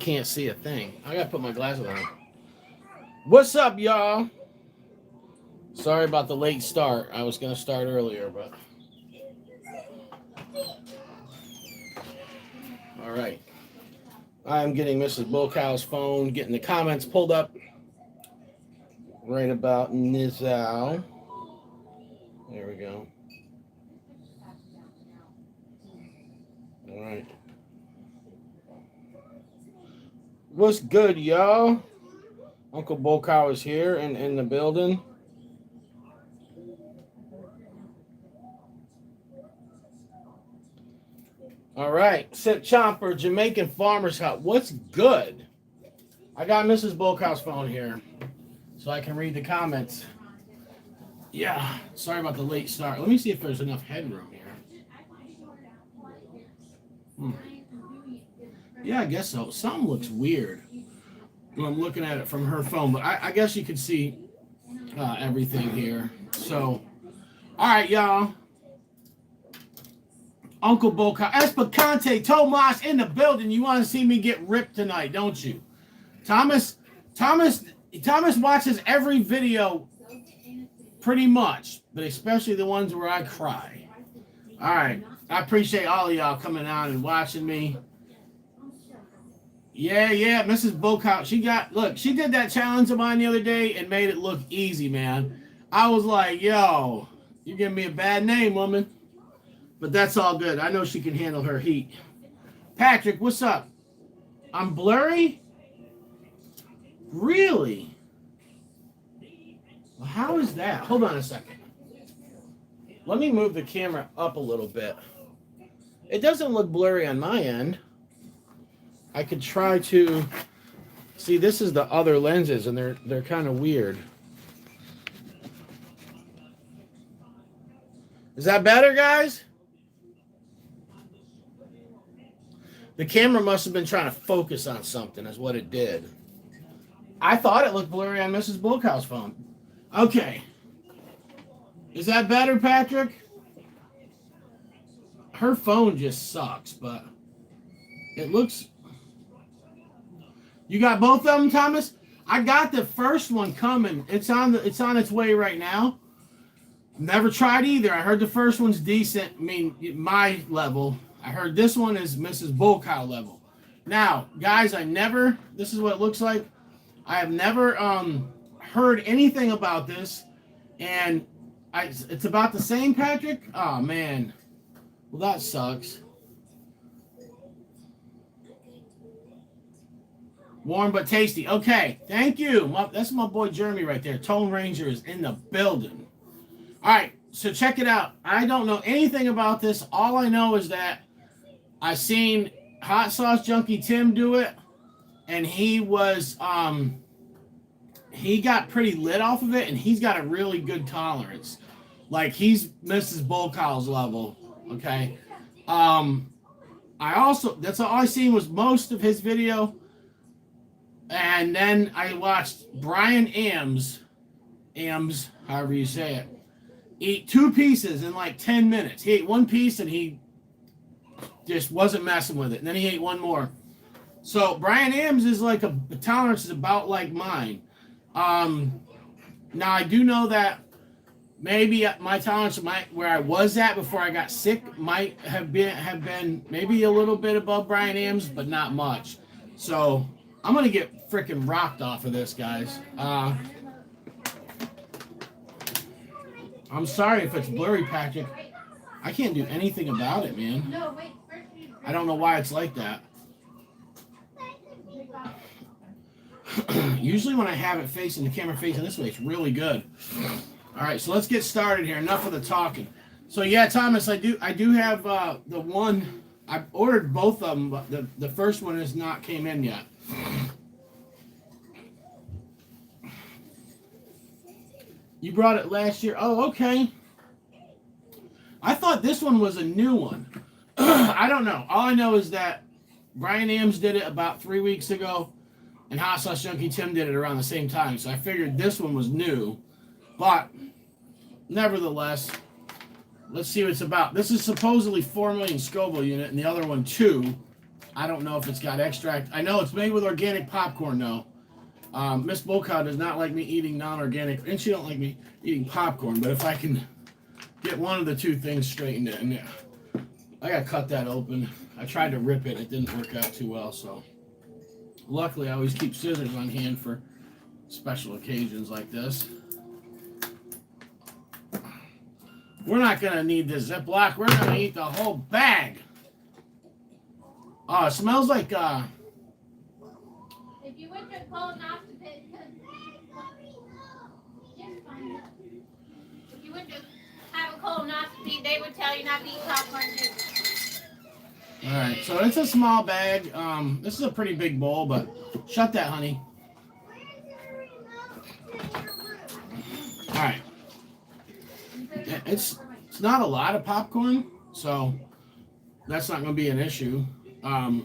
can't see a thing. I gotta put my glasses on. What's up, y'all? Sorry about the late start. I was gonna start earlier, but all right. I'm getting Mrs. Bulkow's phone, getting the comments pulled up right about now. There we go. All right. What's good, y'all? Uncle Bulkow is here and in the building. All right, Sip Chomper, Jamaican Farmer's Hut. What's good? I got Mrs. Bulkow's phone here, so I can read the comments. Yeah, sorry about the late start. Let me see if there's enough headroom here. Yeah, I guess so. Something looks weird when I'm looking at it from her phone, but I guess you can see everything here. So, all right, y'all. Uncle Boca, Espacante, Tomas in the building. You want to see me get ripped tonight, don't you? Thomas watches every video pretty much, but especially the ones where I cry. All right. I appreciate all of y'all coming out and watching me. Yeah, Mrs. Boca, she did that challenge of mine the other day and made it look easy, man. I was like, yo, you're giving me a bad name, woman. But that's all good. I know she can handle her heat. Patrick, what's up? I'm blurry? Really? Well, how is that? Hold on a second. Let me move the camera up a little bit. It doesn't look blurry on my end. I could try to... See, this is the other lenses, and they're kind of weird. Is that better, guys? The camera must have been trying to focus on something, is what it did. I thought it looked blurry on Mrs. Bulkow's phone. Okay. Is that better, Patrick? Her phone just sucks, but it looks... You got both of them, Thomas? I got the first one coming. It's on its way right now. Never tried either. I heard the first one's decent. I mean, my level. I heard this one is Mrs. Bulkow level. Now, guys, this is what it looks like. I have never heard anything about this. And it's about the same, Patrick? Oh, man. Well, that sucks. Warm but tasty. Okay, thank you. That's my boy Jeremy right there. Tone Ranger is in the building. All right, so check it out. I don't know anything about this. All I know is that I seen Hot Sauce Junkie Tim do it, and he got pretty lit off of it, and he's got a really good tolerance. Like, he's Mrs. Bulkow's level, okay? That's all I seen was most of his video, and then I watched Brian Ames, however you say it, eat 2 pieces in like 10 minutes. He ate 1 piece, and he just wasn't messing with it. And then he ate 1 more. So Brian Ames is like the tolerance is about like mine. Now I do know that maybe my tolerance where I was at before I got sick might have been maybe a little bit above Brian Ames, but not much. So I'm gonna get freaking rocked off of this, guys. I'm sorry if it's blurry, Patrick. I can't do anything about it, man. I don't know why it's like that. Usually when I have it facing the camera facing this way, it's really good. All right, so let's get started here. Enough of the talking. So yeah, Thomas, I do have the one. I ordered both of them, but the first one has not came in yet. You brought it last year. Oh, okay. I thought this one was a new one. I don't know. All I know is that Brian Ames did it about 3 weeks ago, and Hot Sauce Junkie Tim did it around the same time. So I figured this one was new. But nevertheless, let's see what it's about. This is supposedly 4 million Scoville unit, and the other one 2. I don't know if it's got extract. I know it's made with organic popcorn, though. Miss Bullcow does not like me eating non-organic, and she don't like me eating popcorn. But if I can get one of the two things straightened in, yeah. I gotta cut that open. I tried to rip it. It didn't work out too well, so luckily I always keep scissors on hand for special occasions like this. We're not gonna need this Ziploc. We're gonna eat the whole bag. Oh, it smells like If you went to a colonoscopy, if you went to have a colonoscopy, they would tell you not to eat popcorn too. All right, so it's a small bag. This is a pretty big bowl, but shut that, honey. All right. It's not a lot of popcorn, so that's not going to be an issue. I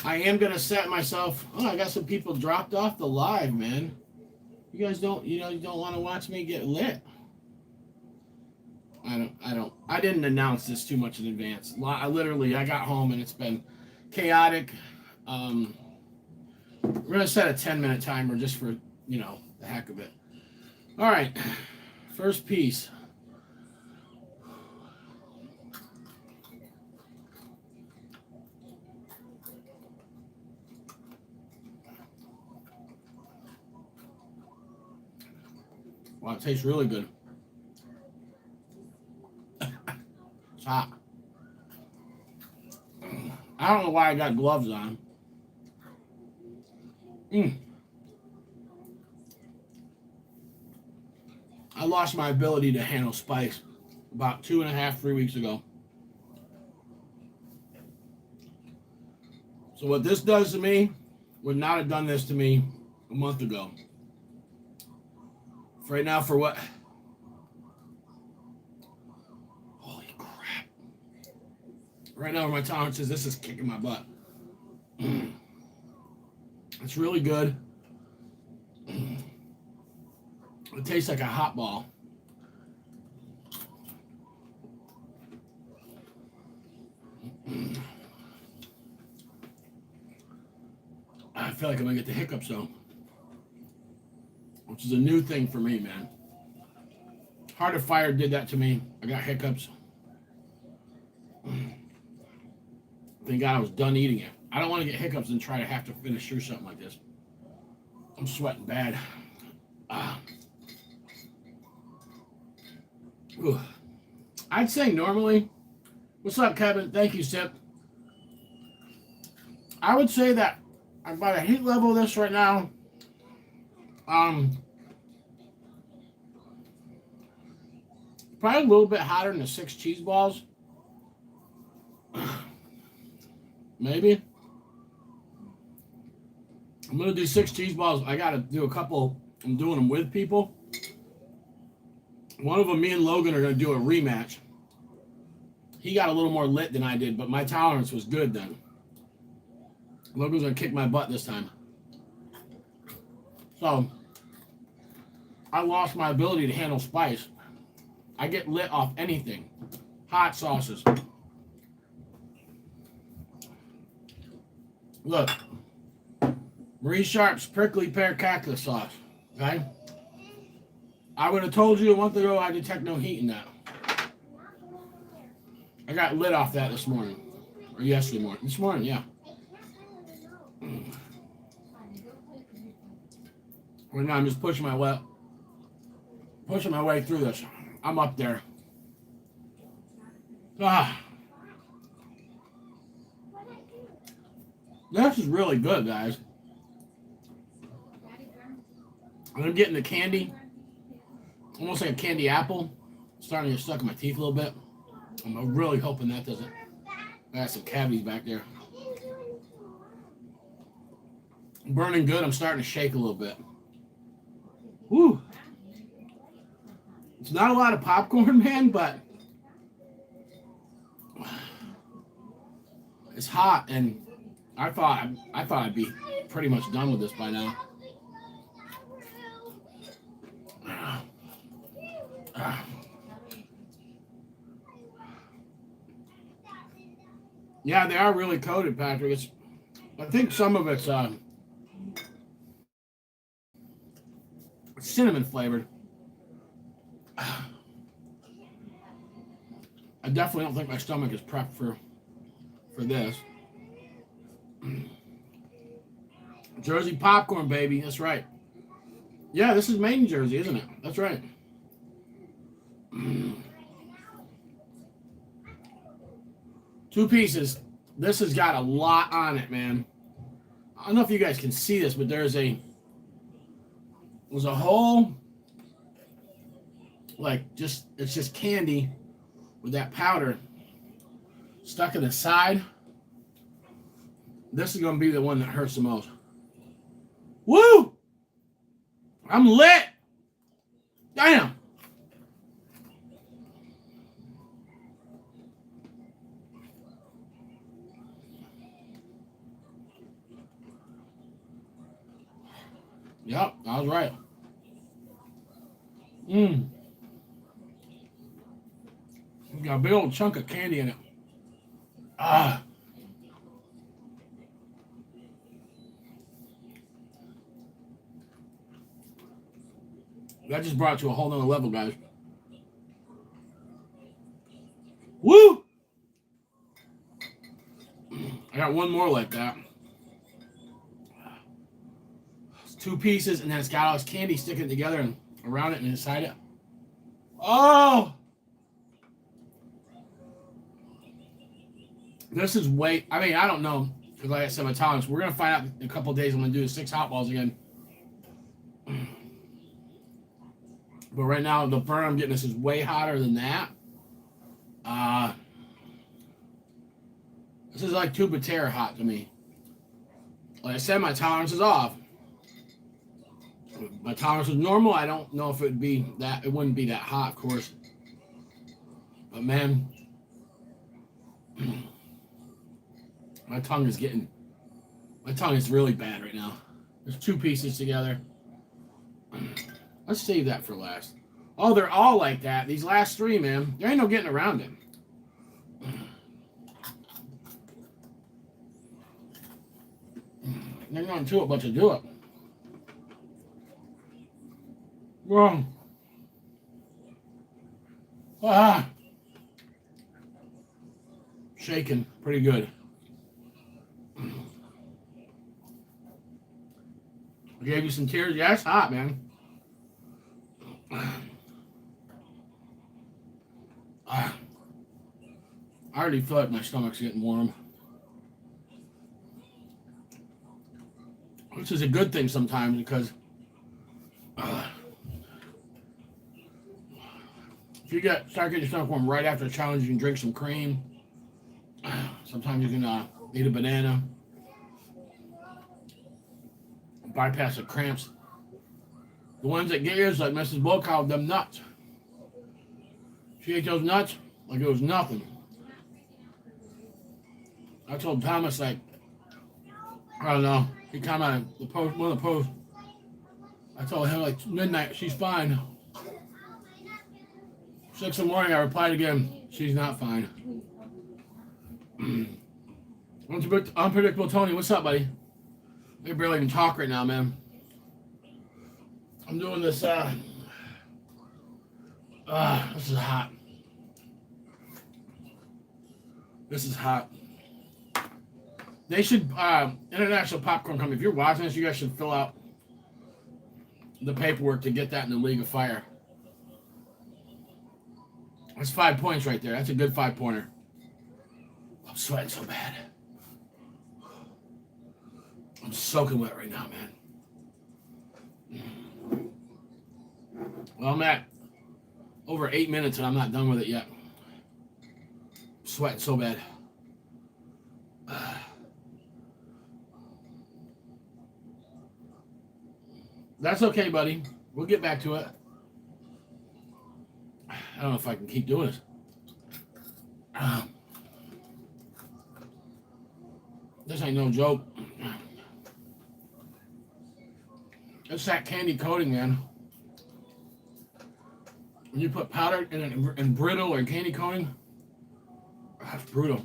am going to set myself. Oh, I got some people dropped off the live, man. You guys don't, you don't want to watch me get lit. I didn't announce this too much in advance. I got home and it's been chaotic. We're going to set a 10-minute timer just for, the heck of it. All right. First piece. Wow, it tastes really good. It's hot. I don't know why I got gloves on. I lost my ability to handle spice about 2.5, 3 weeks ago. So what this does to me would not have done this to me a month ago. Right now, for what? Holy crap. Right now, my tolerance is, this is kicking my butt. It's really good. It tastes like a hot ball. I feel like I'm going to get the hiccups, though. Which is a new thing for me, man. Heart of Fire did that to me. I got hiccups. Thank God I was done eating it. I don't want to get hiccups and try to have to finish through something like this. I'm sweating bad. I'd say normally, what's up, Kevin? Thank you, Sip. I would say that by the heat level of this right now, probably a little bit hotter than the 6 cheese balls. Maybe. I'm going to do 6 cheese balls. I got to do a couple. I'm doing them with people. One of them, me and Logan are going to do a rematch. He got a little more lit than I did, but my tolerance was good then. Logan's going to kick my butt this time. So, I lost my ability to handle spice. I get lit off anything. Hot sauces. Look. Marie Sharp's prickly pear cactus sauce. Okay? I would have told you a month ago I detect no heat in that. I got lit off that this morning. Or yesterday morning. This morning, yeah. Right now I'm just pushing my way through this. I'm up there. This is really good, guys. I'm getting the candy. Almost like a candy apple. Starting to get stuck in my teeth a little bit. I'm really hoping that doesn't. I got some cavities back there. Burning good. I'm starting to shake a little bit. Woo. It's not a lot of popcorn, man, but it's hot, and I thought I'd be pretty much done with this by now. Yeah, they are really coated, Patrick. I think some of it's cinnamon flavored. I definitely don't think my stomach is prepped for this. Jersey popcorn, baby. That's right. Yeah, this is made in Jersey, isn't it? That's right. Two pieces. This has got a lot on it, man. I don't know if you guys can see this, but there's a whole, like, it's just candy with that powder stuck in the side. This is going to be the one that hurts the most. Woo! I'm lit! Damn! Yep, I was right. Got a big old chunk of candy in it. Ah. That just brought it to a whole nother level, guys. Woo! I got one more like that. It's two pieces, and then it's got all this candy sticking together and around it and inside it. Oh! This is way... I mean, I don't know. Because like I said, my tolerance. We're going to find out in a couple of days. I'm going to do 6 hot balls again. But right now, the burn I'm getting this is way hotter than that. This is like two Patera hot to me. Like I said, my tolerance is off. If my tolerance was normal, I don't know if it would be that. It wouldn't be that hot, of course. But man, my tongue is really bad right now. There's two pieces together. Let's save that for last. Oh, they're all like that. These last 3, man. There ain't no getting around it. There's nothing to it but to do it. Whoa. Ah. Shaking pretty good. I gave you some tears. Yeah, it's hot, man. I already feel like my stomach's getting warm. Which is a good thing sometimes because if you start getting your stomach warm right after a challenge, you can drink some cream. Sometimes you can eat a banana. Bypass the cramps. The ones that get you is like Mrs. Bulkow, them nuts. She ate those nuts like it was nothing. I told Thomas, like, I don't know. He commented one of the posts. I told him like midnight, she's fine. 6 in the morning, I replied again, she's not fine. Unpredictable Tony, what's up, buddy? I barely even talk right now, man. I'm doing this. This is hot. This is hot. They should, International Popcorn Company, if you're watching this, you guys should fill out the paperwork to get that in the League of Fire. That's 5 points right there. That's a good 5-pointer. I'm sweating so bad. I'm soaking wet right now, man. Well, I'm at over 8 minutes and I'm not done with it yet. I'm sweating so bad. That's okay, buddy. We'll get back to it. I don't know if I can keep doing this. This ain't no joke. It's that candy coating, man. When you put powder in brittle or candy coating, that's brutal.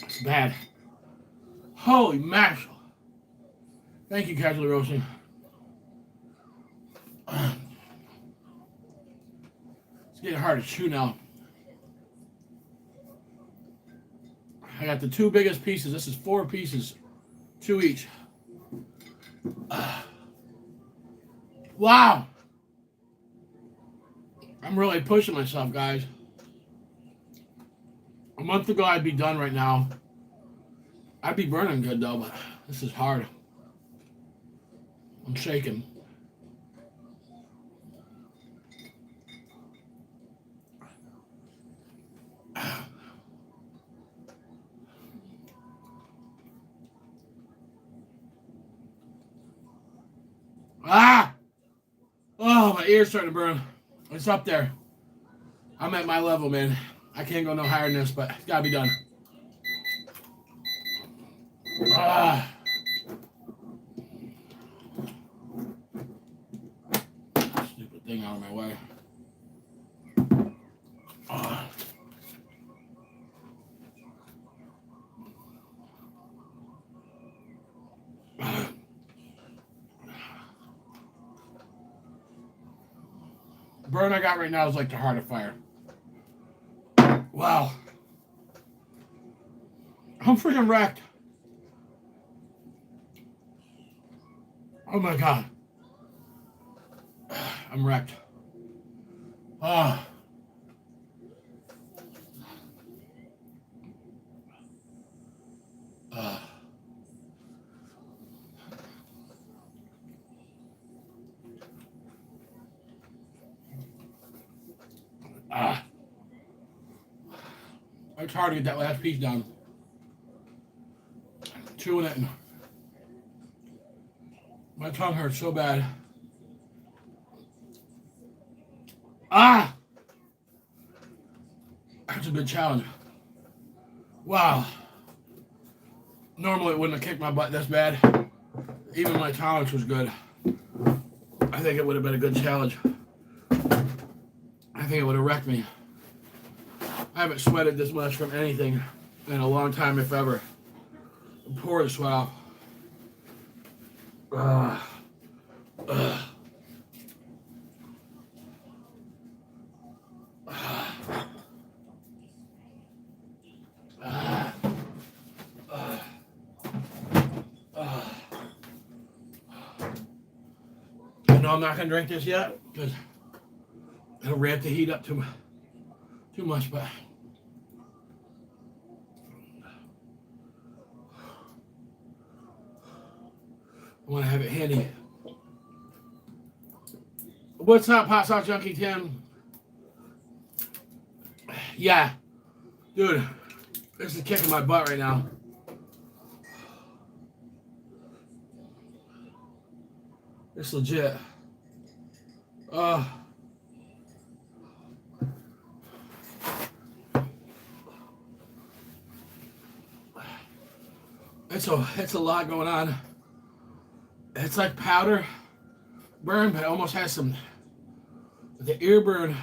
It's bad. Holy mackerel. Thank you, Casually Roasting. It's getting hard to chew now. I got the 2 biggest pieces. This is 4 pieces. 2 each. Wow. I'm really pushing myself, guys. A month ago, I'd be done right now. I'd be burning good, though, but this is hard. I'm shaking. Ah! Oh, my ear's starting to burn. It's up there. I'm at my level, man. I can't go no higher than this, but it's gotta be done. Ah. Stupid thing out of my way. Ah. Burn I got right now is like the heart of fire. Wow. I'm freaking wrecked. Oh my God. I'm wrecked. Ah. It's hard to get that last piece down. Chewing it. My tongue hurts so bad. Ah! That's a good challenge. Wow. Normally it wouldn't have kicked my butt this bad. Even my tolerance was good. I think it would have been a good challenge. I think it would have wrecked me. I haven't sweated this much from anything in a long time, if ever. I'm pouring sweat off. No, I'm not gonna drink this yet because it'll ramp the heat up too much, but I want to have it handy. What's up, Hot Sauce Junkie Tim? Yeah, dude, this is kicking my butt right now. It's legit. It's a lot going on. It's like powder burn, but it almost has some the ear burn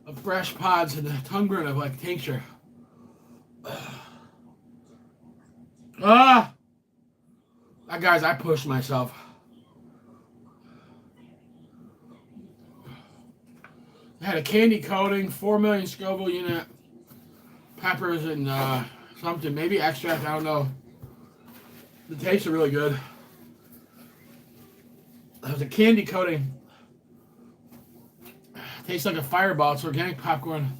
of fresh pods and the tongue burn of like tincture. Guys, I pushed myself. I had a candy coating, 4 million Scoville unit, peppers and something, maybe extract, I don't know. The taste are really good. There's a candy coating. Tastes like a Fireball. It's organic popcorn.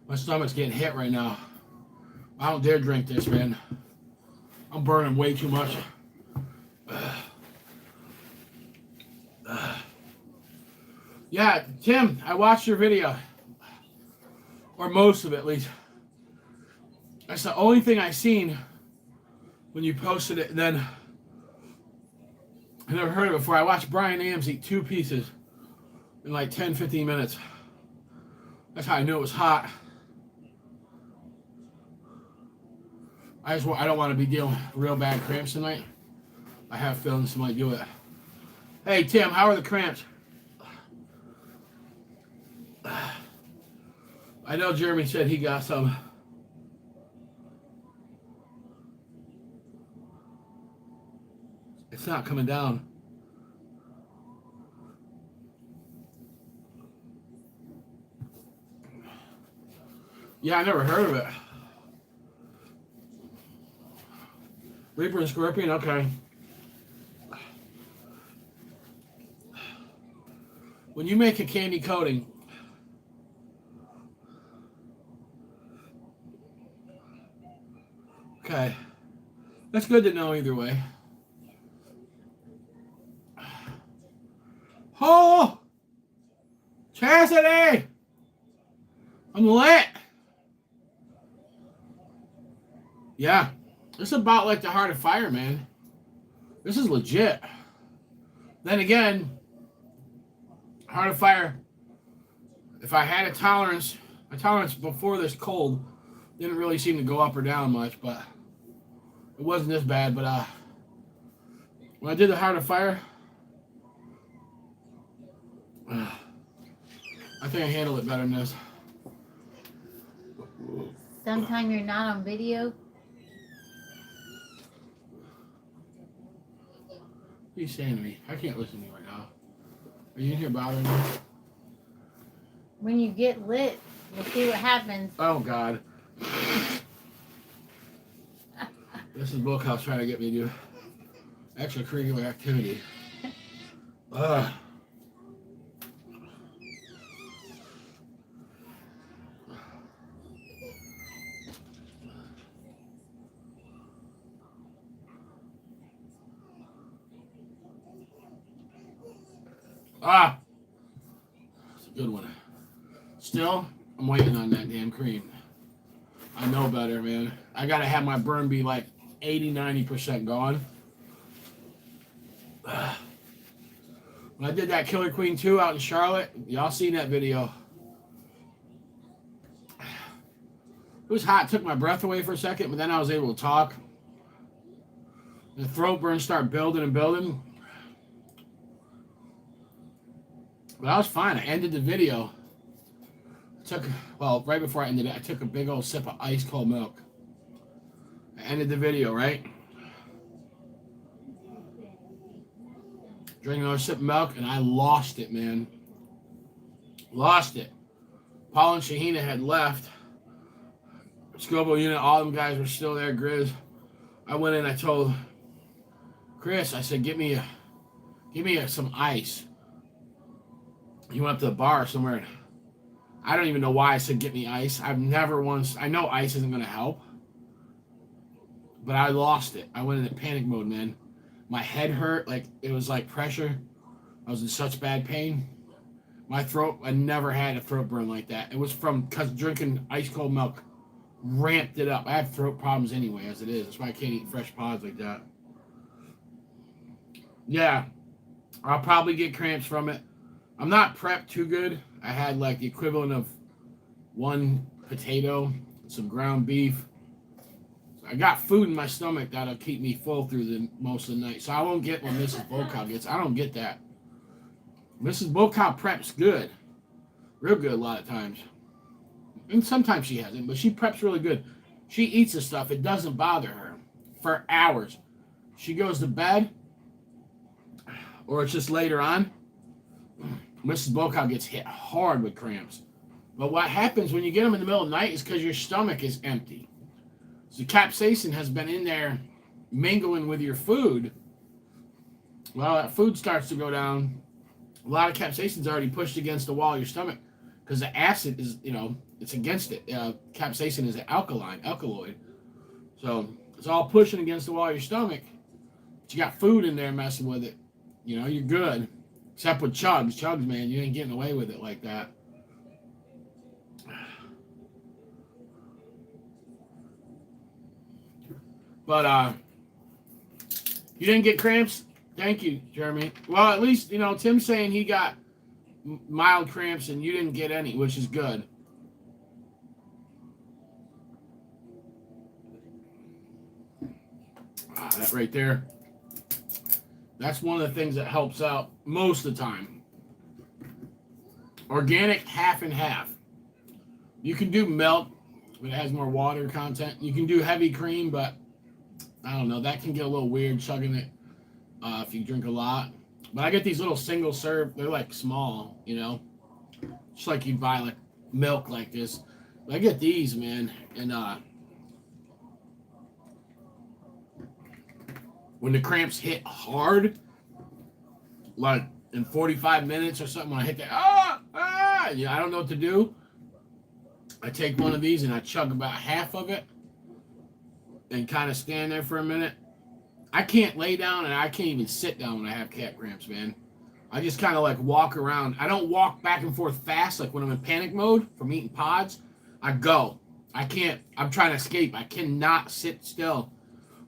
My stomach's getting hit right now. I don't dare drink this, man. I'm burning way too much. Yeah, Tim, I watched your video. Or most of it, at least. That's the only thing I seen when you posted it. And then I never heard of it before. I watched Brian Ames eat 2 pieces in like 10, 15 minutes. That's how I knew it was hot. I don't want to be dealing with real bad cramps tonight. I have a feeling this might do it. Hey, Tim, how are the cramps? I know Jeremy said he got some. It's not coming down. Yeah, I never heard of it. Reaper and Scorpion, okay. When you make a candy coating, okay, that's good to know either way. Oh, Chastity, I'm lit. Yeah, this is about like the Heart of Fire, man. This is legit. Then again, Heart of Fire, if I had a tolerance, my tolerance before this cold didn't really seem to go up or down much, but it wasn't this bad. But when I did the Heart of Fire, I think I handled it better than this. Sometime you're not on video. What are you saying to me? I can't listen to you right now. Are you in here bothering me? When you get lit, we'll see what happens. Oh, God. This is Bookhouse trying to get me to do extracurricular activity. Ugh. Ah! That's a good one. Still, I'm waiting on that damn cream. I know better, man. I gotta have my burn be like 80-90% gone. When I did that Killer Queen 2 out in Charlotte, y'all seen that video. It was hot, took my breath away for a second, but then I was able to talk. The throat burns start building and building. But I was fine. I ended the video. Right before I ended it, I took a big old sip of ice cold milk. I ended the video, right? Drank another sip of milk, and I lost it, man. Lost it. Paul and Shahina had left. Scobo unit, all them guys were still there. Grizz. I went in. I told Chris. I said, "Give me some ice." He went up to the bar somewhere. I don't even know why I said, "Get me ice." I've never once. I know ice isn't going to help, but I lost it. I went into panic mode, man. My head hurt. Like it was like pressure. I was in such bad pain. My throat. I never had a throat burn like that. It was because drinking ice cold milk ramped it up. I have throat problems anyway, as it is. That's why I can't eat fresh pods like that. Yeah, I'll probably get cramps from it. I'm not prepped too good. I had like the equivalent of one potato, some ground beef. So I got food in my stomach that'll keep me full through the most of the night. So I won't get what Mrs. Bocow gets. I don't get that. Mrs. Bocow preps good. Real good a lot of times. And sometimes she hasn't, but she preps really good. She eats the stuff. It doesn't bother her for hours. She goes to bed, or it's just later on. Mrs. Bocow gets hit hard with cramps. But what happens when you get them in the middle of the night is because your stomach is empty. So capsaicin has been in there mingling with your food. Well, that food starts to go down. A lot of capsaicin's already pushed against the wall of your stomach because the acid is, it's against it. Capsaicin is an alkaloid. So it's all pushing against the wall of your stomach. But you got food in there messing with it. You're good. Except with chugs. Chugs, man, you ain't getting away with it like that. But you didn't get cramps? Thank you, Jeremy. Well, at least, Tim's saying he got mild cramps and you didn't get any, which is good. That right there. That's one of the things that helps out most of the time. Organic, half and half. You can do milk, but it has more water content. You can do heavy cream, but I don't know. That can get a little weird chugging it if you drink a lot. But I get these little single serve. They're like small, you know, just like you buy like milk like this. But I get these, man, and when the cramps hit hard, like in 45 minutes or something, when I hit that, yeah, I don't know what to do. I take one of these and I chug about half of it and kind of stand there for a minute. I can't lay down and I can't even sit down when I have cat cramps, man. I just kind of like walk around. I don't walk back and forth fast like when I'm in panic mode from eating pods. I go. I can't. I'm trying to escape. I cannot sit still.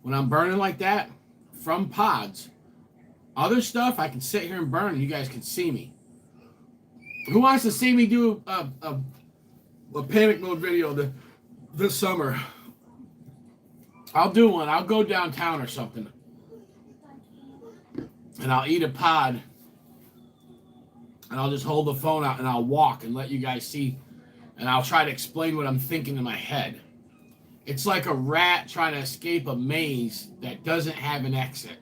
When I'm burning like that from pods, other stuff, I can sit here and burn and you guys can see me. Who wants to see me do a panic mode video this summer? I'll do one. I'll go downtown or something. And I'll eat a pod. And I'll just hold the phone out and I'll walk and let you guys see. And I'll try to explain what I'm thinking in my head. It's like a rat trying to escape a maze that doesn't have an exit.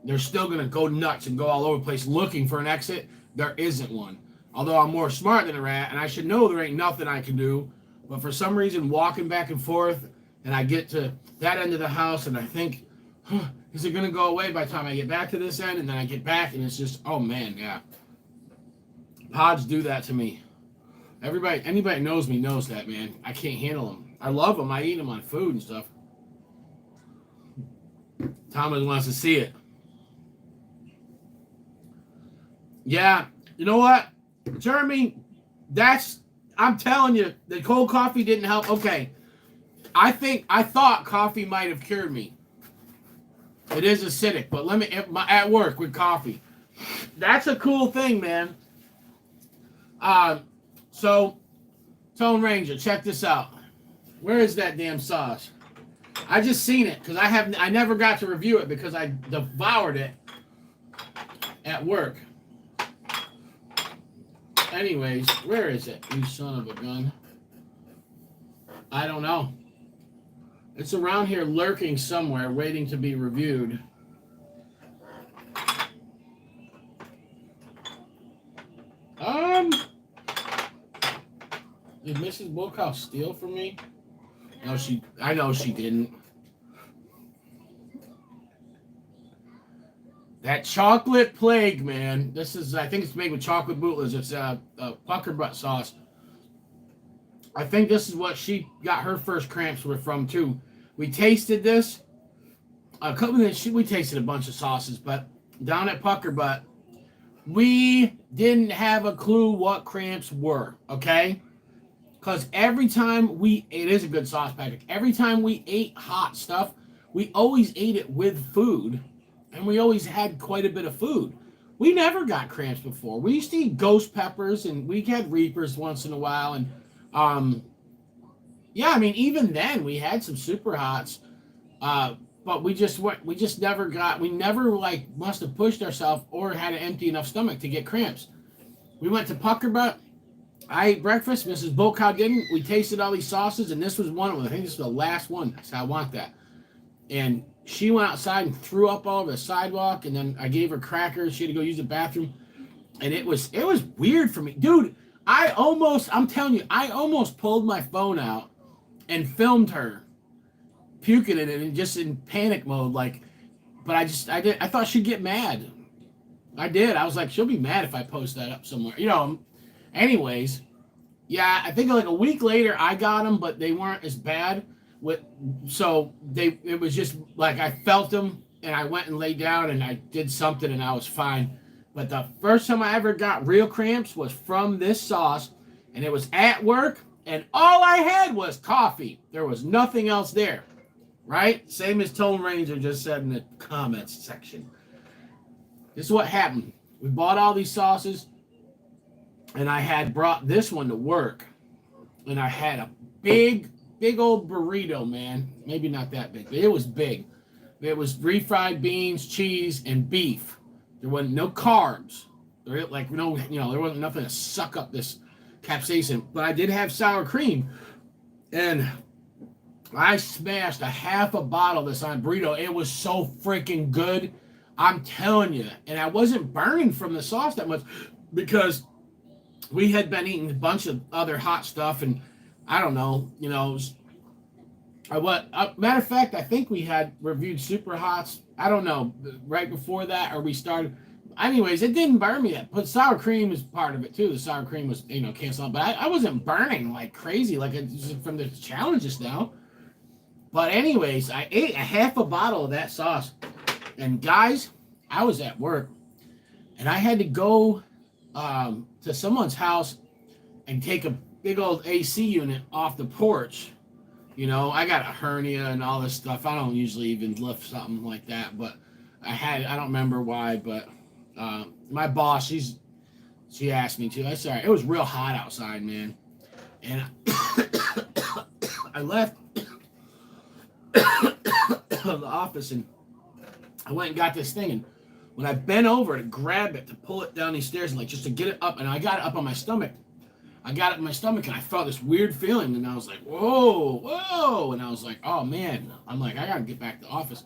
They're still going to go nuts and go all over the place looking for an exit. There isn't one. Although I'm more smart than a rat and I should know there ain't nothing I can do. But for some reason, walking back and forth, and I get to that end of the house and I think, is it going to go away by the time I get back to this end? And then I get back and it's just, oh man, yeah. Pods do that to me. Anybody knows me knows that, man. I can't handle them. I love them. I eat them on food and stuff. Thomas wants to see it. Yeah, you know what? Jeremy, I'm telling you, the cold coffee didn't help. Okay. I thought coffee might have cured me. It is acidic, but at work with coffee. That's a cool thing, man. So, Tone Ranger, check this out. Where is that damn sauce? I just seen it because I never got to review it because I devoured it at work. Anyways, where is it? You son of a gun. I don't know. It's around here lurking somewhere, waiting to be reviewed. Did Mrs. Wilcox steal from me? No, I know she didn't. That chocolate plague, man. I think it's made with chocolate bootlers. It's a pucker butt sauce. I think this is what she got her first cramps were from too. We tasted this. We tasted a bunch of sauces, but down at Pucker Butt, we didn't have a clue what cramps were, okay? Because every time it is a good sauce package. Every time we ate hot stuff, we always ate it with food, and we always had quite a bit of food. We never got cramps before. We used to eat ghost peppers, and we had reapers once in a while, and yeah, I mean, even then we had some super hots, but we never like must have pushed ourselves or had an empty enough stomach to get cramps. We went to Pucker Butt. I ate breakfast. Mrs. Bocow didn't. We tasted all these sauces, and this was one of them. I think this was the last one. I said, I want that. And she went outside and threw up all over the sidewalk, and then I gave her crackers. She had to go use the bathroom. And it was weird for me. Dude, I'm telling you, I almost pulled my phone out and filmed her puking in it and just in panic mode, like, but I thought she'd get mad. I did. I was like, she'll be mad if I post that up somewhere. You know, anyways, yeah, I think like a week later I got them, but they weren't as bad. It was just like I felt them and I went and laid down and I did something and I was fine. But the first time I ever got real cramps was from this sauce, and it was at work, and all I had was coffee. There was nothing else there, right? Same as Tone Ranger just said in the comments section. This is what happened. We bought all these sauces, and I had brought this one to work, and I had a big old burrito, man. Maybe not that big, but it was big. It was refried beans, cheese, and beef. There wasn't no carbs. There like no, there wasn't nothing to suck up this capsaicin. But I did have sour cream, and I smashed a half a bottle of this on a burrito. It was so freaking good. I'm telling you. And I wasn't burning from the sauce that much because we had been eating a bunch of other hot stuff, and I don't know, matter of fact, I think we had reviewed Super Hots. I don't know, right before that, or we started. Anyways, it didn't burn me yet. But sour cream is part of it too. The sour cream was, canceling. But I wasn't burning like crazy, like from the challenges now. But anyways, I ate a half a bottle of that sauce, and guys, I was at work, and I had to go to someone's house and take a big old AC unit off the porch. I got a hernia and all this stuff. I don't usually even lift something like that, but I don't remember why, but my boss, she asked me to. I said, it was real hot outside, man. And I left the office, and I went and got this thing, and when I bent over to grab it, to pull it down these stairs, and just to get it up, and I got it up on my stomach, and I felt this weird feeling, and I was like, whoa, and I was like, oh man, I'm like, I gotta get back to the office.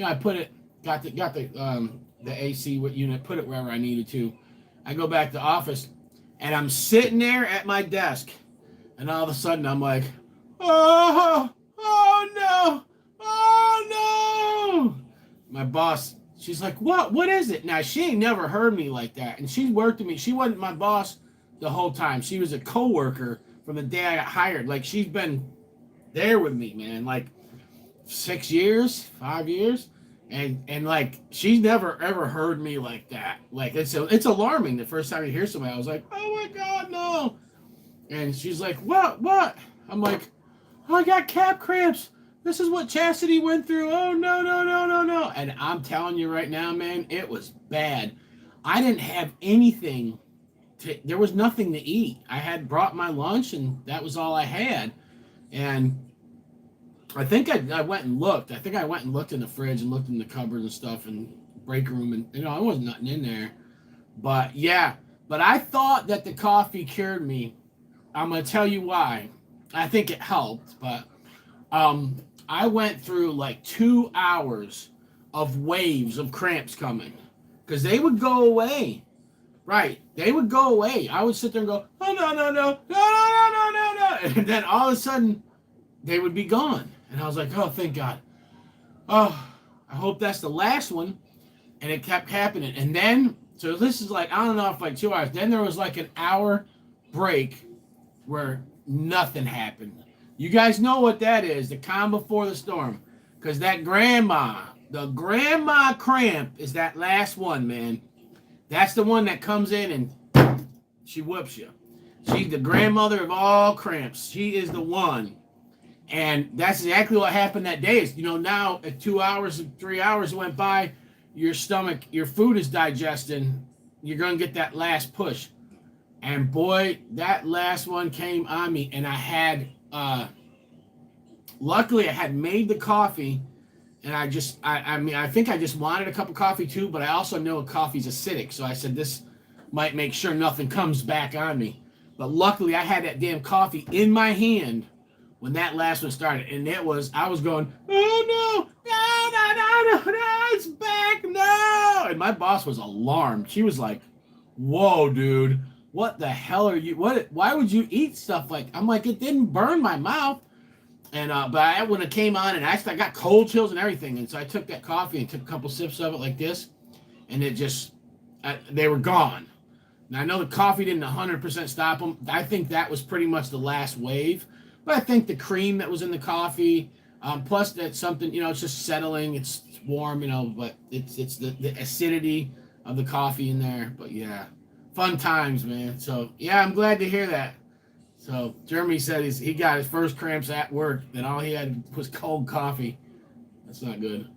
I got the AC unit, put it wherever I needed to. I go back to the office, and I'm sitting there at my desk, and all of a sudden I'm like, oh no, my boss, she's like, what is it? Now, she ain't never heard me like that, and she worked with me. She wasn't my boss the whole time. She was a co-worker from the day I got hired. Like, she's been there with me, man, like 5 years, and like, she's never ever heard me like that. Like, it's alarming. The first time you hear somebody, I was like, oh my God, no. And she's like, what? I'm like, oh, I got cap cramps. This is what Chastity went through. Oh, no. And I'm telling you right now, man, it was bad. I didn't have anything. There was nothing to eat. I had brought my lunch, and that was all I had. And I think I went and looked. I think I went and looked in the fridge and looked in the cupboard and stuff and break room, and there wasn't nothing in there. But yeah, I thought that the coffee cured me. I'm gonna tell you why. I think it helped, but I went through like 2 hours of waves of cramps coming, because they would go away. Right, they would go away. I would sit there and go, oh no, and then all of a sudden they would be gone, and I was like, oh, thank God. Oh, I hope that's the last one. And it kept happening, and then so this is like, I don't know if like 2 hours. Then there was like an hour break where nothing happened. You guys know what that is, the calm before the storm. Because the grandma cramp is that last one, man. That's the one that comes in and she whoops you. She's the grandmother of all cramps. She is the one. And that's exactly what happened that day. Is, now at 2 hours, 3 hours went by, your stomach, your food is digesting. You're going to get that last push. And boy, that last one came on me, and I had, luckily I had made the coffee, and I think I just wanted a cup of coffee too, but I also know coffee's acidic, so I said this might make sure nothing comes back on me. But luckily I had that damn coffee in my hand when that last one started, and I was going, oh no, it's back, no! And my boss was alarmed. She was like, whoa, dude. What the hell are you? Why would you eat stuff like? I'm like, it didn't burn my mouth, and but when it came on, and I got cold chills and everything, and so I took that coffee and took a couple sips of it like this, and it just they were gone. Now I know the coffee didn't 100% stop them. I think that was pretty much the last wave, but I think the cream that was in the coffee, plus that something, it's just settling. It's warm, but it's the acidity of the coffee in there. But yeah. Fun times, man. So, yeah, I'm glad to hear that. So, Jeremy said he got his first cramps at work, and all he had was cold coffee. That's not good.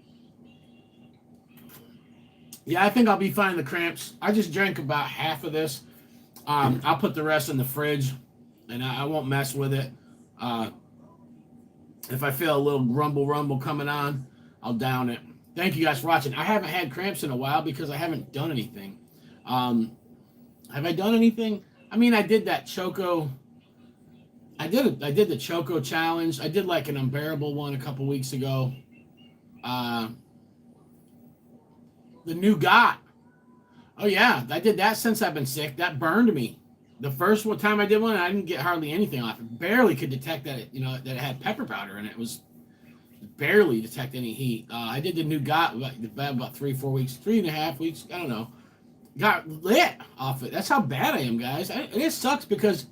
Yeah, I think I'll be fine the cramps. I just drank about half of this. I'll put the rest in the fridge, and I won't mess with it. If I feel a little rumble coming on, I'll down it. Thank you guys for watching. I haven't had cramps in a while because I haven't done anything. Have I done anything? I mean, I did that Choco. I did the Choco challenge. I did like an unbearable one a couple weeks ago. The new got. Oh yeah, I did that since I've been sick. That burned me. The first time I did one, I didn't get hardly anything off it. Barely could detect that that it had pepper powder in it. It was barely detect any heat. I did the new got about 3-4 weeks, 3.5 weeks. I don't know. Got lit off it. That's how bad I am, guys. It sucks because,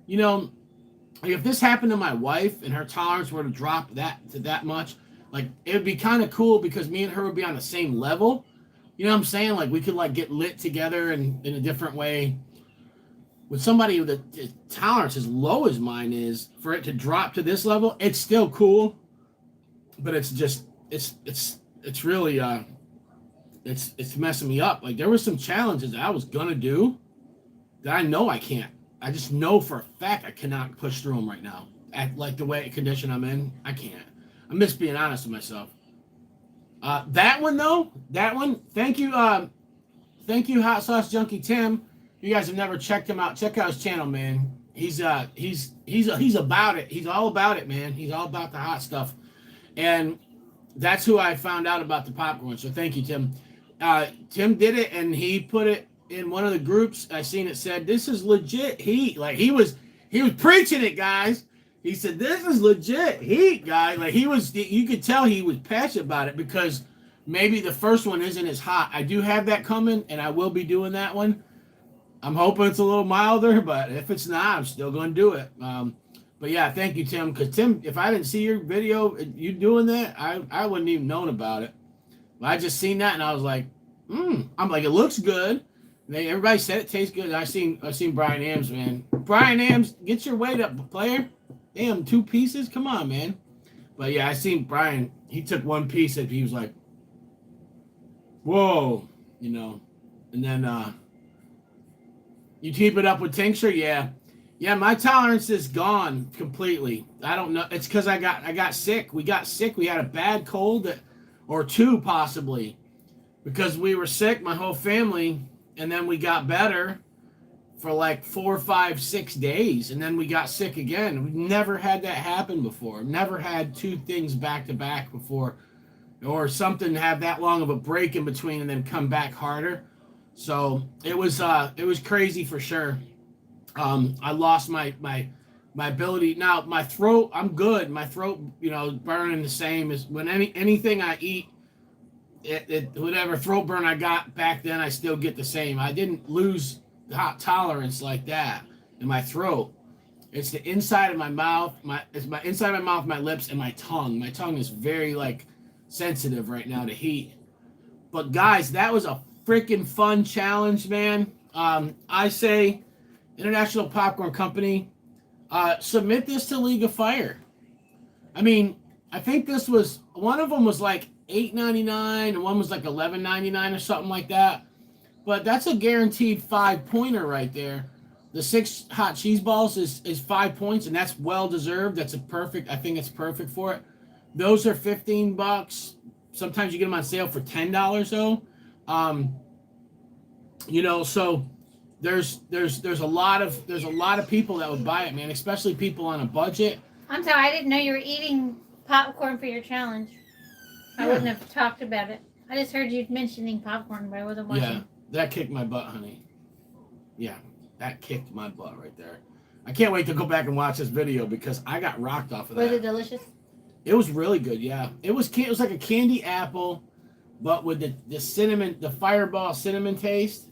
if this happened to my wife and her tolerance were to drop that much, like it would be kind of cool because me and her would be on the same level. You know what I'm saying? Like we could like get lit together in a different way. With somebody with a tolerance as low as mine is, for it to drop to this level, it's still cool, but it's just it's really it's messing me up. Like there were some challenges that I was gonna do that I know I can't. I just know for a fact I cannot push through them right now. At like the way condition I'm in, I can't. I'm just being honest with myself. That one though, thank you, Hot Sauce Junkie Tim. If you guys have never checked him out, check out his channel, man. He's about it. He's all about it, man. He's all about the hot stuff. And that's who I found out about the popcorn. So thank you, Tim. Tim did it and he put it in one of the groups. I seen it said, "This is legit heat." Like he was preaching it, guys. He said, "This is legit heat, guys." Like you could tell he was passionate about it because maybe the first one isn't as hot. I do have that coming and I will be doing that one. I'm hoping it's a little milder, but if it's not, I'm still going to do it. But yeah, thank you, Tim. Because Tim, if I didn't see your video, you doing that, I wouldn't even known about it. But I just seen that and I was like, I'm like, it looks good. Everybody said it tastes good. I seen Brian Ams, man. Brian Ams, get your weight up, player. Damn, 2 pieces. Come on, man. But yeah, I seen Brian. He took 1 piece and he was like, whoa, And then you keep it up with tincture, yeah. Yeah, my tolerance is gone completely. I don't know. It's because I got sick. We got sick. We had a bad cold, or 2 possibly, because we were sick, my whole family, and then we got better for like 4, 5, 6 days, and then we got sick again. We've never had that happen before. Never had 2 things back to back before, or something have that long of a break in between and then come back harder. So it was crazy for sure. I lost my ability. Now my throat, I'm good. My throat, burning the same as when anything I eat. Whatever throat burn I got back then, I still get the same. I didn't lose hot tolerance like that in my throat. It's the inside of my mouth. It's my inside of my mouth, my lips, and my tongue. My tongue is very sensitive right now to heat. But guys, that was a freaking fun challenge, man. I say, International Popcorn Company, submit this to League of Fire. I mean, I think this was, one of them was like $8.99 and one was like $11.99 or something like that. But that's a guaranteed 5-pointer right there. The 6 hot cheese balls is 5 points, and that's well deserved. I think it's perfect for it. Those are $15. Sometimes you get them on sale for $10 though. So there's a lot of people that would buy it, man, especially people on a budget. I'm sorry, I didn't know you were eating popcorn for your challenge. Yeah. I wouldn't have talked about it. I just heard you mentioning popcorn, but I wasn't watching. Yeah, that kicked my butt, honey. Yeah, that kicked my butt right there. I can't wait to go back and watch this video because I got rocked off of that. Was it delicious? It was really good, yeah. It was like a candy apple, but with the cinnamon, the Fireball cinnamon taste.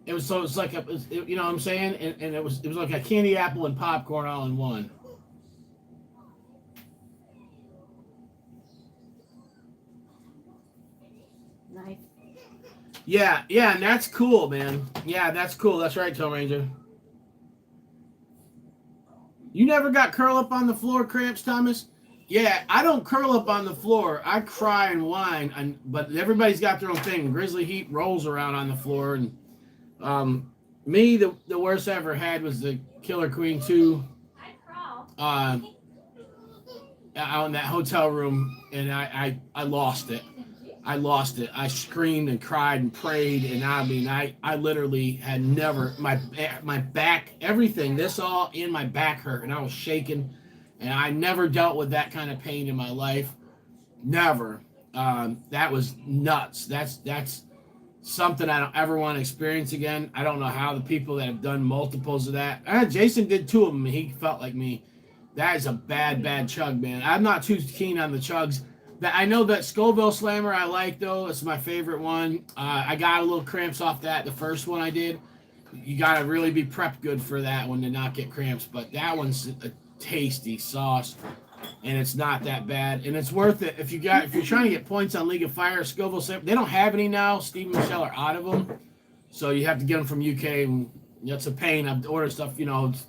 It was like you know what I'm saying? And it was like a candy apple and popcorn all in one. Nice. Yeah, and that's cool, man. Yeah, that's cool. That's right, Toe Ranger. You never got curl up on the floor cramps, Thomas? Yeah, I don't curl up on the floor. I cry and whine, but everybody's got their own thing. Grizzly Heat rolls around on the floor, and me, the worst I ever had was the Killer Queen 2. out in that hotel room, and I lost it. I lost it. I screamed and cried and prayed, and I mean, I literally had never my back, everything, this all in my back hurt, and I was shaking, and I never dealt with that kind of pain in my life, never. That was nuts. That's something I don't ever want to experience again. I don't know how the people that have done multiples of that. Jason did 2 of them, and he felt like me. That is a bad chug, man. I'm not too keen on the chugs. That I know that Scoville Slammer I like though. It's my favorite one. I got a little cramps off that. The first one I did. You gotta really be prepped good for that one to not get cramps. But that one's a tasty sauce, and it's not that bad, and it's worth it if you're trying to get points on League of Fire. Scoville Slammer. They don't have any now. Steve and Michelle are out of them, so you have to get them from UK, and it's a pain. I've ordered stuff. It's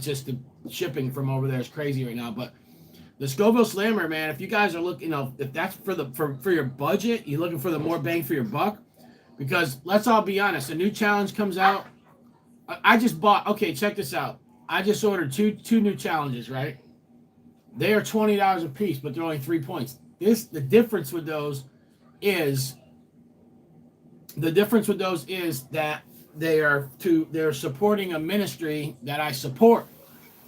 just the shipping from over there is crazy right now, but. The Scoville Slammer, man, if you guys are looking, if that's for your budget, you're looking for the more bang for your buck, because let's all be honest, a new challenge comes out. I just bought, okay, check this out. I just ordered two new challenges, right? They are $20 a piece, but they're only 3 points. The difference with those is that they're supporting a ministry that I support.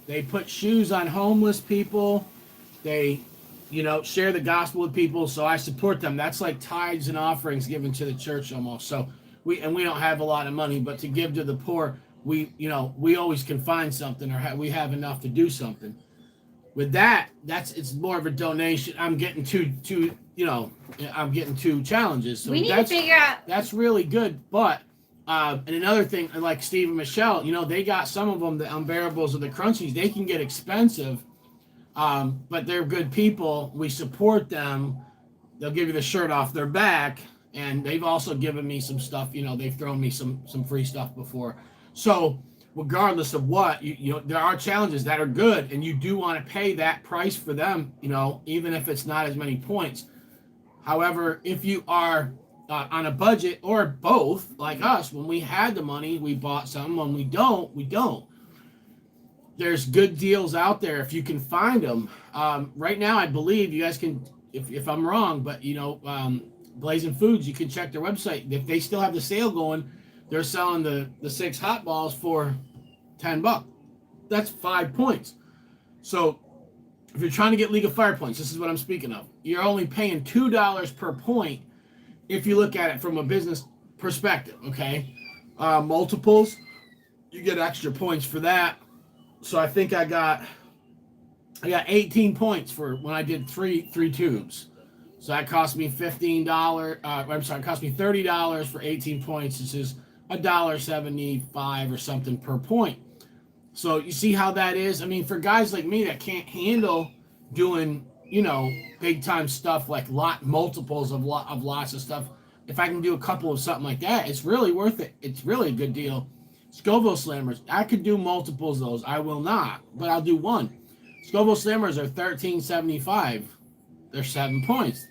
They put shoes on homeless people. They, share the gospel with people, so I support them. That's like tithes and offerings given to the church almost. So we don't have a lot of money, but to give to the poor, we always can find something, or we have enough to do something. With that, it's more of a donation. I'm getting two challenges. So we need to figure out. That's really good, but. And another thing, like Steve and Michelle, they got some of them, the unbearables or the crunchies. They can get expensive. But they're good people. We support them. They'll give you the shirt off their back, and they've also given me some stuff. They've thrown me some free stuff before. So regardless of what, there are challenges that are good, and you do want to pay that price for them. Even if it's not as many points. However, if you are on a budget or both, like us, when we had the money, we bought some. When we don't, we don't. There's good deals out there if you can find them. Right now, I believe you guys can, if I'm wrong, but Blazing Foods, you can check their website. If they still have the sale going, they're selling the 6 hot balls for $10. That's 5 points. So if you're trying to get League of Fire points, this is what I'm speaking of. You're only paying $2 per point if you look at it from a business perspective, okay? Multiples, you get extra points for that. So I think I got 18 points for when I did three tubes. So that cost me $15. It cost me $30 for 18 points. This is $1.75 or something per point. So you see how that is? I mean, for guys like me that can't handle doing, big time stuff like multiples of lots of stuff, if I can do a couple of something like that, it's really worth it. It's really a good deal. Scoville Slammers, I could do multiples of those. I will not, but I'll do one. Scoville Slammers are $13.75. They're 7 points.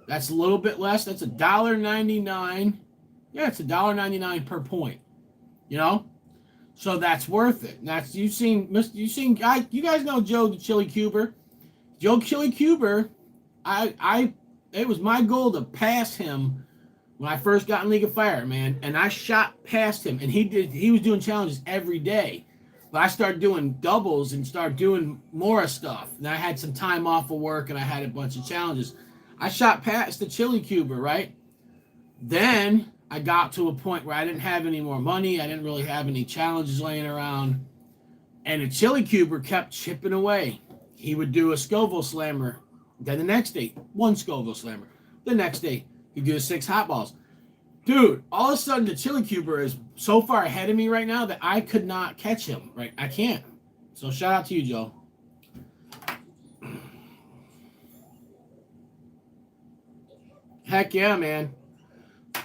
That's a little bit less. That's $1.99. Yeah, it's $1.99 per point. So that's worth it. That's you guys know Joe the Chili Cuber. Joe Chili Cuber, it was my goal to pass him when I first got in League of Fire, man, and I shot past him, and he was doing challenges every day. But I started doing doubles and started doing more stuff. And I had some time off of work, and I had a bunch of challenges. I shot past the Chili Cuber, right? Then I got to a point where I didn't have any more money. I didn't really have any challenges laying around. And the Chili Cuber kept chipping away. He would do a Scoville Slammer. Then the next day, 1 Scoville Slammer. The next day, he'd do 6 hot balls. Dude, all of a sudden, the Chili Cuber is so far ahead of me right now that I could not catch him. Right? I can't. So shout out to you, Joe. Heck yeah, man.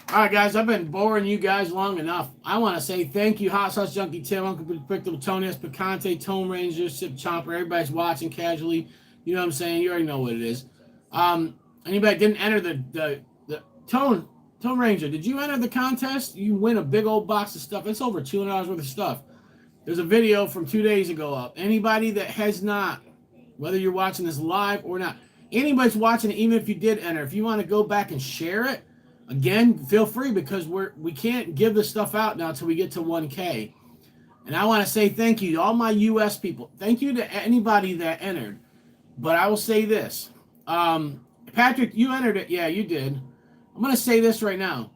All right, guys, I've been boring you guys long enough. I want to say thank you, Hot Sauce Junkie Tim, Uncle Predictable, Tony S. Picante, Tone Ranger, Sip Chomper. Everybody's watching casually. You know what I'm saying? You already know what it is. Anybody didn't enter the Tone Ranger, did you enter the contest? You win a big old box of stuff. It's over $200 worth of stuff. There's a video from 2 days ago up. Anybody that has not whether you're watching this live or not. Anybody's watching it, even if you did enter. If you want to go back and share it, again, feel free, because we can't give this stuff out now until we get to 1K. And I want to say thank you to all my U.S. people. Thank you to anybody that entered. But I will say this. Patrick, you entered it. Yeah, you did. I'm going to say this right now.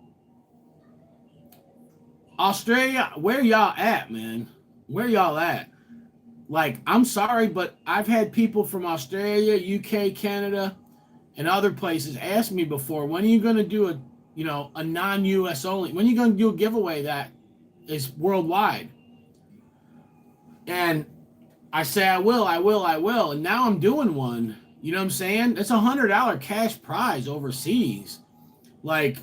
Australia, where y'all at, man? Where y'all at? Like, I'm sorry, but I've had people from Australia, UK, Canada, and other places ask me before, when are you going to do a non-US only? When are you going to do a giveaway that is worldwide? And I say, I will. And now I'm doing one. You know what I'm saying? It's $100 cash prize overseas. Like,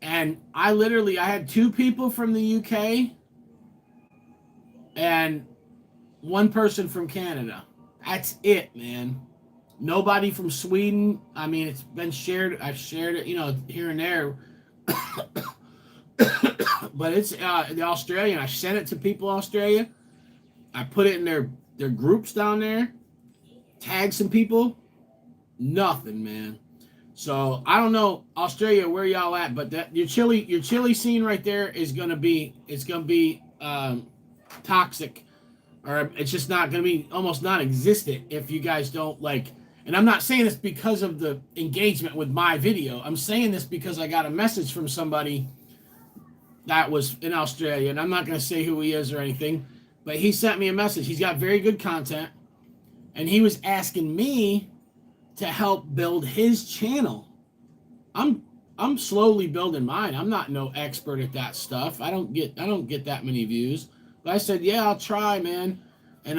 and I had 2 people from the UK and 1 person from Canada. That's it, man. Nobody from Sweden. I mean, it's been shared. I've shared it, here and there. But it's the Australian. I sent it to people in Australia. I put it in their groups down there. Tag some people. Nothing, man. So I don't know, Australia, where y'all at, but that your chili scene right there is gonna be toxic, or it's just not gonna be, almost non-existent if you guys don't like. And I'm not saying this because of the engagement with my video. I'm saying this because I got a message from somebody that was in Australia, and I'm not gonna say who he is or anything, but he sent me a message. He's got very good content, and he was asking me to help build his channel. I'm slowly building mine. I'm not no expert at that stuff. I don't get that many views. But I said, yeah, I'll try, man. And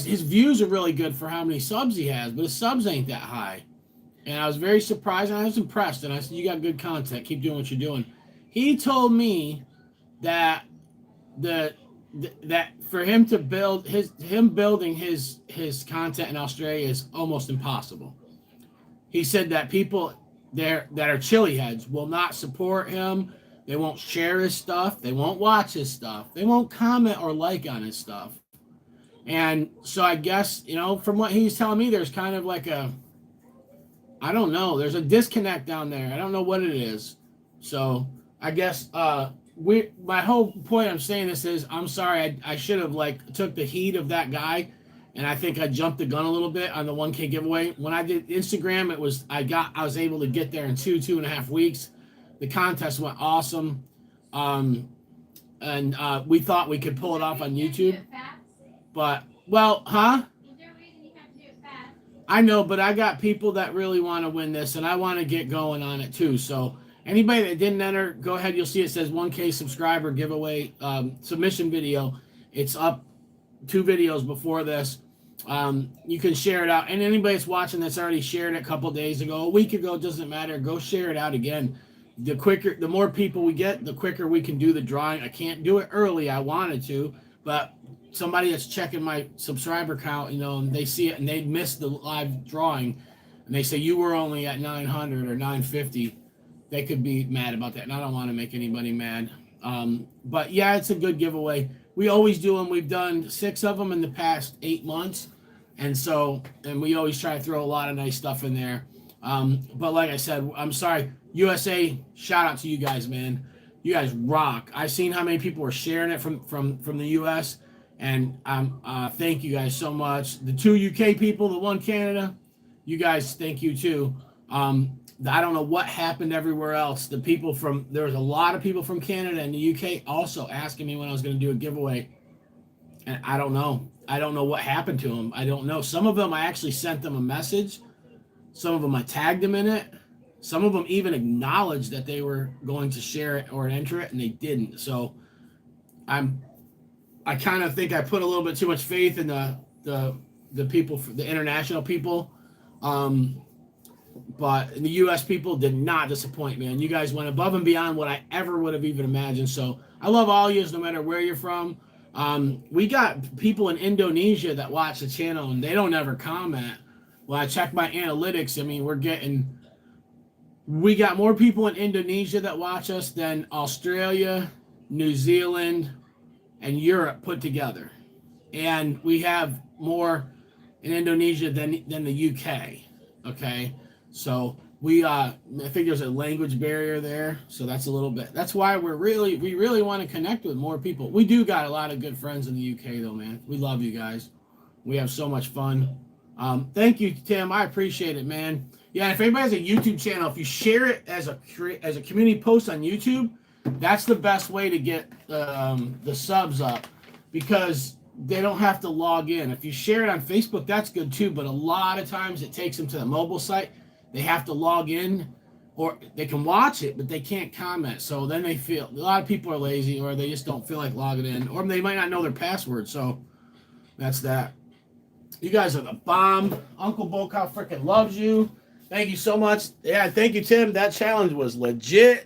his views are really good for how many subs he has, but his subs ain't that high. And I was very surprised, and I was impressed. And I said, you got good content. Keep doing what you're doing. He told me that that for him to building his content in Australia is almost impossible. He said that people there that are chili heads will not support him. They won't share his stuff. They won't watch his stuff. They won't comment or like on his stuff. And so I guess, from what he's telling me, there's kind of like I don't know, there's a disconnect down there. I don't know what it is. So I guess my whole point I'm saying this is, I'm sorry, I should have took the heat of that guy, and I think I jumped the gun a little bit on the 1K giveaway. When I did Instagram, I was able to get there in 2.5 weeks. The contest went awesome, and we thought we could pull it off on YouTube. But Is there a reason you have to do it fast? I know, but I got people that really want to win this, and I want to get going on it too. So anybody that didn't enter, go ahead. You'll see it says 1K subscriber giveaway submission video. It's up 2 videos before this. You can share it out. And anybody that's watching that's already shared it a couple days ago, a week ago, doesn't matter. Go share it out again. The more people we get, the quicker we can do the drawing. I can't do it early. I wanted to, but somebody that's checking my subscriber count, and they see it and they miss the live drawing, and they say you were only at 900 or 950. They could be mad about that, and I don't want to make anybody mad. But yeah, it's a good giveaway. We always do them. We've done 6 of them in the past 8 months, and we always try to throw a lot of nice stuff in there. But like I said, I'm sorry, USA. Shout out to you guys, man. You guys rock. I've seen how many people were sharing it from the US, and thank you guys so much. The 2 UK people, the 1 Canada, you guys, thank you too. I don't know what happened everywhere else. There was a lot of people from Canada and the UK also asking me when I was going to do a giveaway. And I don't know. I don't know what happened to them. I don't know. Some of them, I actually sent them a message. Some of them, I tagged them in it. Some of them even acknowledged that they were going to share it or enter it, and they didn't. So I kind of think I put a little bit too much faith in the people, the international people. But the U.S. people did not disappoint, man. You guys went above and beyond what I ever would have even imagined. So I love all you, no matter where you're from. We got people in Indonesia that watch the channel, and they don't ever comment. Well, I check my analytics. I mean, we got more people in Indonesia that watch us than Australia, New Zealand, and Europe put together. And we have more in Indonesia than the UK. Okay, so I think there's a language barrier there, so that's a little bit. That's why we really want to connect with more people. We do got a lot of good friends in the UK though, man. We love you guys. We have so much fun. Thank you, Tim. I appreciate it, man. Yeah, if anybody has a YouTube channel, if you share it as a community post on YouTube, that's the best way to get the subs up, because they don't have to log in. If you share it on Facebook, that's good too, but a lot of times it takes them to the mobile site. They have to log in, or they can watch it, but they can't comment. So then they feel, a lot of people are lazy, or they just don't feel like logging in, or they might not know their password. So that's that. You guys are the bomb. Uncle Bokow freaking loves you. Thank you so much. Yeah, thank you, Tim. That challenge was legit.